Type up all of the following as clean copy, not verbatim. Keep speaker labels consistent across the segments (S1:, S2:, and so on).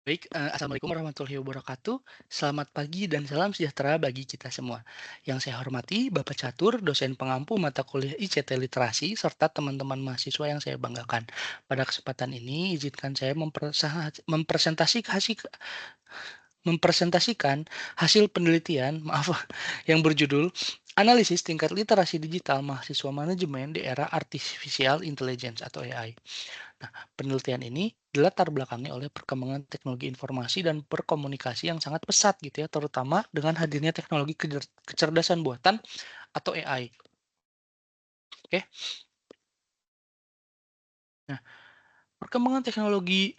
S1: Baik, assalamualaikum warahmatullahi wabarakatuh. Selamat pagi dan salam sejahtera bagi kita semua. Yang saya hormati Bapak Catur, dosen pengampu mata kuliah ICT Literasi, serta teman-teman mahasiswa yang saya banggakan. Pada kesempatan ini, izinkan saya mempresentasikan hasil penelitian, maaf, yang berjudul Analisis Tingkat Literasi Digital Mahasiswa Manajemen di Era Artificial Intelligence atau AI. Nah, penelitian ini dilatar belakangi oleh perkembangan teknologi informasi dan berkomunikasi yang sangat pesat gitu ya, terutama dengan hadirnya teknologi kecerdasan buatan atau AI. Oke. Nah, perkembangan teknologi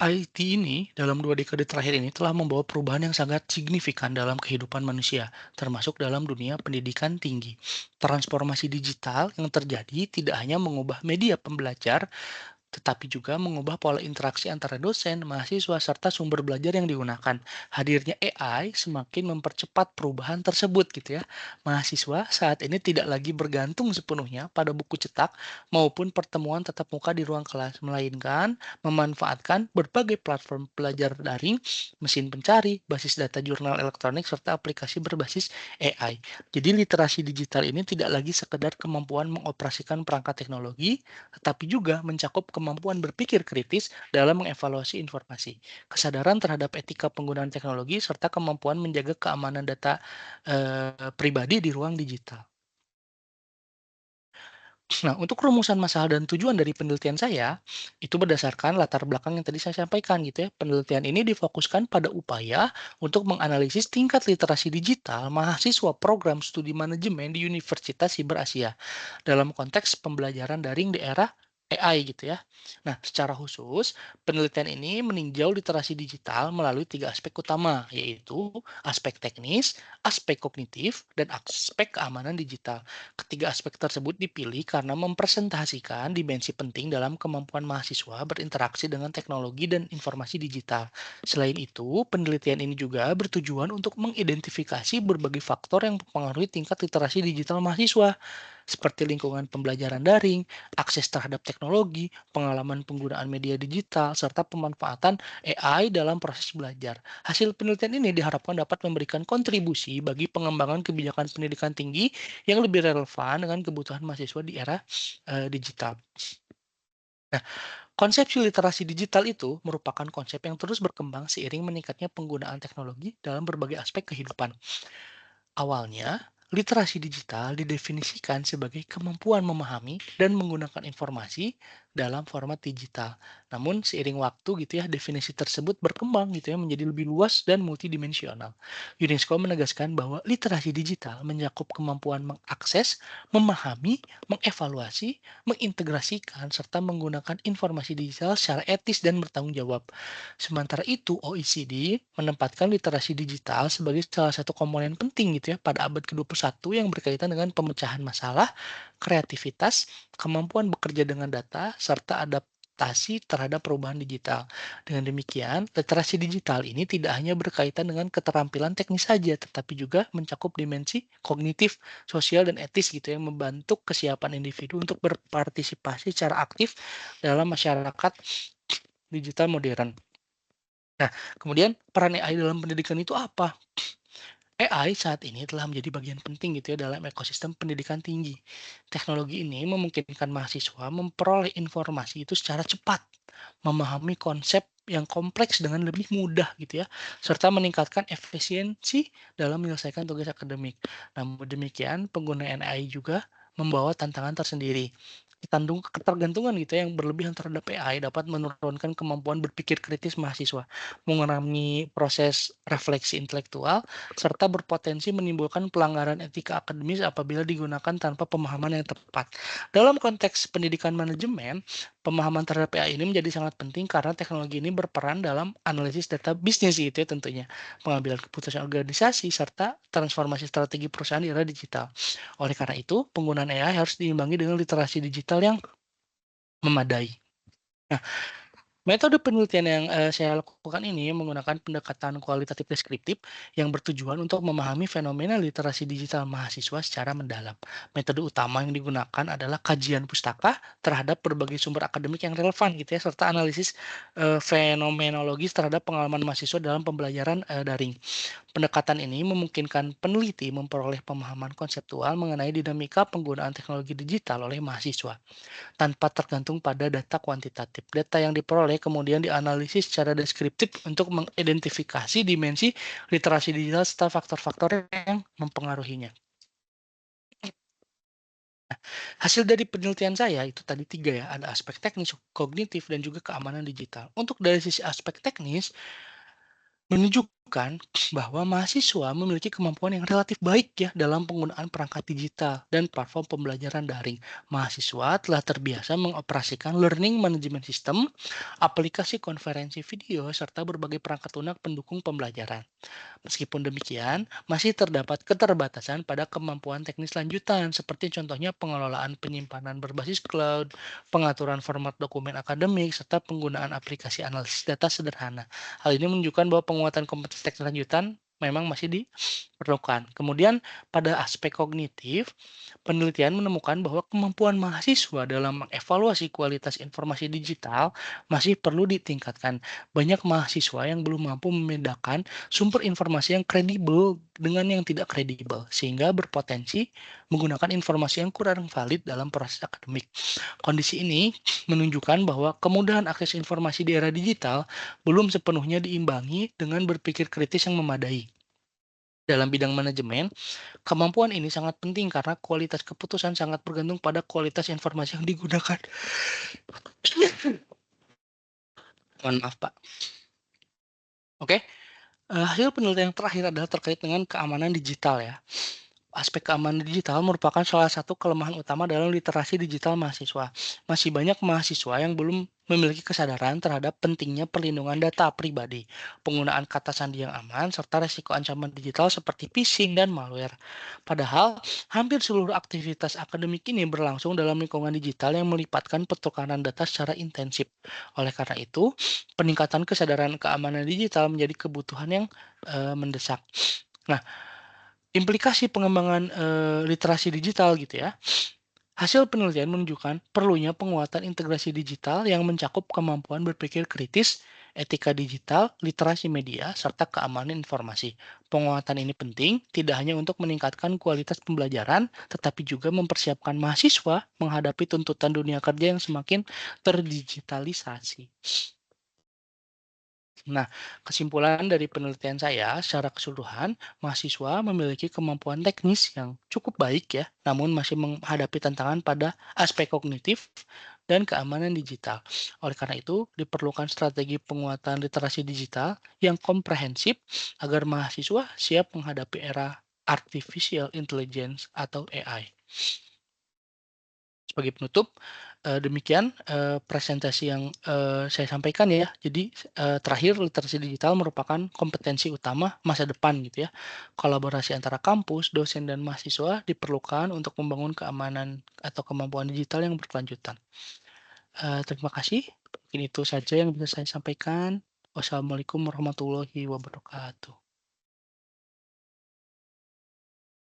S1: IT ini dalam 2 dekade terakhir ini telah membawa perubahan yang sangat signifikan dalam kehidupan manusia, termasuk dalam dunia pendidikan tinggi. Transformasi digital yang terjadi tidak hanya mengubah media pembelajar, tetapi juga mengubah pola interaksi antara dosen, mahasiswa, serta sumber belajar yang digunakan. Hadirnya AI semakin mempercepat perubahan tersebut gitu ya. Mahasiswa saat ini tidak lagi bergantung sepenuhnya pada buku cetak maupun pertemuan tatap muka di ruang kelas, melainkan memanfaatkan berbagai platform belajar daring, mesin pencari, basis data jurnal elektronik, serta aplikasi berbasis AI. Jadi literasi digital ini tidak lagi sekedar kemampuan mengoperasikan perangkat teknologi, tetapi juga mencakup kemampuan berpikir kritis dalam mengevaluasi informasi, kesadaran terhadap etika penggunaan teknologi, serta kemampuan menjaga keamanan data pribadi di ruang digital. Nah, untuk rumusan masalah dan tujuan dari penelitian saya, itu berdasarkan latar belakang yang tadi saya sampaikan gitu ya. Penelitian ini difokuskan pada upaya untuk menganalisis tingkat literasi digital mahasiswa program studi manajemen di Universitas Siber Asia dalam konteks pembelajaran daring di era AI gitu ya. Nah, secara khusus, penelitian ini meninjau literasi digital melalui 3 aspek utama, yaitu aspek teknis, aspek kognitif, dan aspek keamanan digital. Ketiga aspek tersebut dipilih karena mempresentasikan dimensi penting dalam kemampuan mahasiswa berinteraksi dengan teknologi dan informasi digital. Selain itu, penelitian ini juga bertujuan untuk mengidentifikasi berbagai faktor yang mempengaruhi tingkat literasi digital mahasiswa, seperti lingkungan pembelajaran daring, akses terhadap teknologi, pengalaman penggunaan media digital, serta pemanfaatan AI dalam proses belajar. Hasil penelitian ini diharapkan dapat memberikan kontribusi bagi pengembangan kebijakan pendidikan tinggi yang lebih relevan dengan kebutuhan mahasiswa di era digital. Nah, konsepsi literasi digital itu merupakan konsep yang terus berkembang seiring meningkatnya penggunaan teknologi dalam berbagai aspek kehidupan. Awalnya, literasi digital didefinisikan sebagai kemampuan memahami dan menggunakan informasi dalam format digital. Namun seiring waktu gitu ya, definisi tersebut berkembang gitu ya menjadi lebih luas dan multidimensional. UNESCO menegaskan bahwa literasi digital mencakup kemampuan mengakses, memahami, mengevaluasi, mengintegrasikan serta menggunakan informasi digital secara etis dan bertanggung jawab. Sementara itu, OECD menempatkan literasi digital sebagai salah satu komponen penting gitu ya pada abad ke-21 yang berkaitan dengan pemecahan masalah, kreativitas, kemampuan bekerja dengan data, serta adaptasi terhadap perubahan digital. Dengan demikian, literasi digital ini tidak hanya berkaitan dengan keterampilan teknis saja, tetapi juga mencakup dimensi kognitif, sosial, dan etis gitu yang membantu kesiapan individu untuk berpartisipasi secara aktif dalam masyarakat digital modern. Nah, kemudian peran AI dalam pendidikan itu apa? AI saat ini telah menjadi bagian penting gitu ya dalam ekosistem pendidikan tinggi. Teknologi ini memungkinkan mahasiswa memperoleh informasi itu secara cepat, memahami konsep yang kompleks dengan lebih mudah gitu ya, serta meningkatkan efisiensi dalam menyelesaikan tugas akademik. Namun demikian, penggunaan AI juga membawa tantangan tersendiri. Ketergantungan gitu ya yang berlebihan terhadap AI dapat menurunkan kemampuan berpikir kritis mahasiswa, mengurangi proses refleksi intelektual, serta berpotensi menimbulkan pelanggaran etika akademis apabila digunakan tanpa pemahaman yang tepat. Dalam konteks pendidikan manajemen, pemahaman terhadap AI ini menjadi sangat penting karena teknologi ini berperan dalam analisis data bisnis gitu ya tentunya, pengambilan keputusan organisasi, serta transformasi strategi perusahaan di era digital. Oleh karena itu, penggunaan AI harus diimbangi dengan literasi digital yang memadai. Nah, Metode penelitian yang, saya lakukan ini menggunakan pendekatan kualitatif deskriptif yang bertujuan untuk memahami fenomena literasi digital mahasiswa secara mendalam. Metode utama yang digunakan adalah kajian pustaka terhadap berbagai sumber akademik yang relevan gitu ya, serta analisis, fenomenologis terhadap pengalaman mahasiswa dalam pembelajaran, daring. Pendekatan ini memungkinkan peneliti memperoleh pemahaman konseptual mengenai dinamika penggunaan teknologi digital oleh mahasiswa tanpa tergantung pada data kuantitatif. Data yang diperoleh kemudian dianalisis secara deskriptif untuk mengidentifikasi dimensi literasi digital serta faktor-faktor yang mempengaruhinya. Hasil dari penelitian saya itu tadi 3 ya, ada aspek teknis, kognitif, dan juga keamanan digital. Untuk dari sisi aspek teknis, menunjukkan bahwa mahasiswa memiliki kemampuan yang relatif baik ya dalam penggunaan perangkat digital dan platform pembelajaran daring. Mahasiswa telah terbiasa mengoperasikan learning management system, aplikasi konferensi video, serta berbagai perangkat lunak pendukung pembelajaran. Meskipun demikian, masih terdapat keterbatasan pada kemampuan teknis lanjutan, seperti contohnya pengelolaan penyimpanan berbasis cloud, pengaturan format dokumen akademik, serta penggunaan aplikasi analisis data sederhana. Hal ini menunjukkan bahwa penguatan kompetensi teknis lanjutan memang masih diperlukan. Kemudian pada aspek kognitif, penelitian menemukan bahwa kemampuan mahasiswa dalam mengevaluasi kualitas informasi digital masih perlu ditingkatkan. Banyak mahasiswa yang belum mampu membedakan sumber informasi yang kredibel dengan yang tidak kredibel, sehingga berpotensi menggunakan informasi yang kurang valid dalam proses akademik. Kondisi ini menunjukkan bahwa kemudahan akses informasi di era digital belum sepenuhnya diimbangi dengan berpikir kritis yang memadai. Dalam bidang manajemen, kemampuan ini sangat penting karena kualitas keputusan sangat bergantung pada kualitas informasi yang digunakan. Mohon maaf, Pak. Oke, hasil penelitian yang terakhir adalah terkait dengan keamanan digital ya. Aspek keamanan digital merupakan salah satu kelemahan utama dalam literasi digital mahasiswa. Masih banyak mahasiswa yang belum memiliki kesadaran terhadap pentingnya perlindungan data pribadi, penggunaan kata sandi yang aman, serta resiko ancaman digital seperti phishing dan malware. Padahal, hampir seluruh aktivitas akademik ini berlangsung dalam lingkungan digital yang melibatkan pertukaran data secara intensif. Oleh karena itu, peningkatan kesadaran keamanan digital menjadi kebutuhan yang mendesak. Nah, implikasi pengembangan, literasi digital gitu ya. Hasil penelitian menunjukkan perlunya penguatan integrasi digital yang mencakup kemampuan berpikir kritis, etika digital, literasi media, serta keamanan informasi. Penguatan ini penting tidak hanya untuk meningkatkan kualitas pembelajaran, tetapi juga mempersiapkan mahasiswa menghadapi tuntutan dunia kerja yang semakin terdigitalisasi. Nah, kesimpulan dari penelitian saya, secara keseluruhan, mahasiswa memiliki kemampuan teknis yang cukup baik ya, namun masih menghadapi tantangan pada aspek kognitif dan keamanan digital. Oleh karena itu, diperlukan strategi penguatan literasi digital yang komprehensif agar mahasiswa siap menghadapi era artificial intelligence atau AI. Sebagai penutup, demikian, presentasi yang, saya sampaikan ya. Jadi, terakhir literasi digital merupakan kompetensi utama masa depan gitu ya. Kolaborasi antara kampus, dosen, dan mahasiswa diperlukan untuk membangun keamanan atau kemampuan digital yang berkelanjutan. Terima kasih, mungkin itu saja yang bisa saya sampaikan. Wassalamualaikum warahmatullahi wabarakatuh.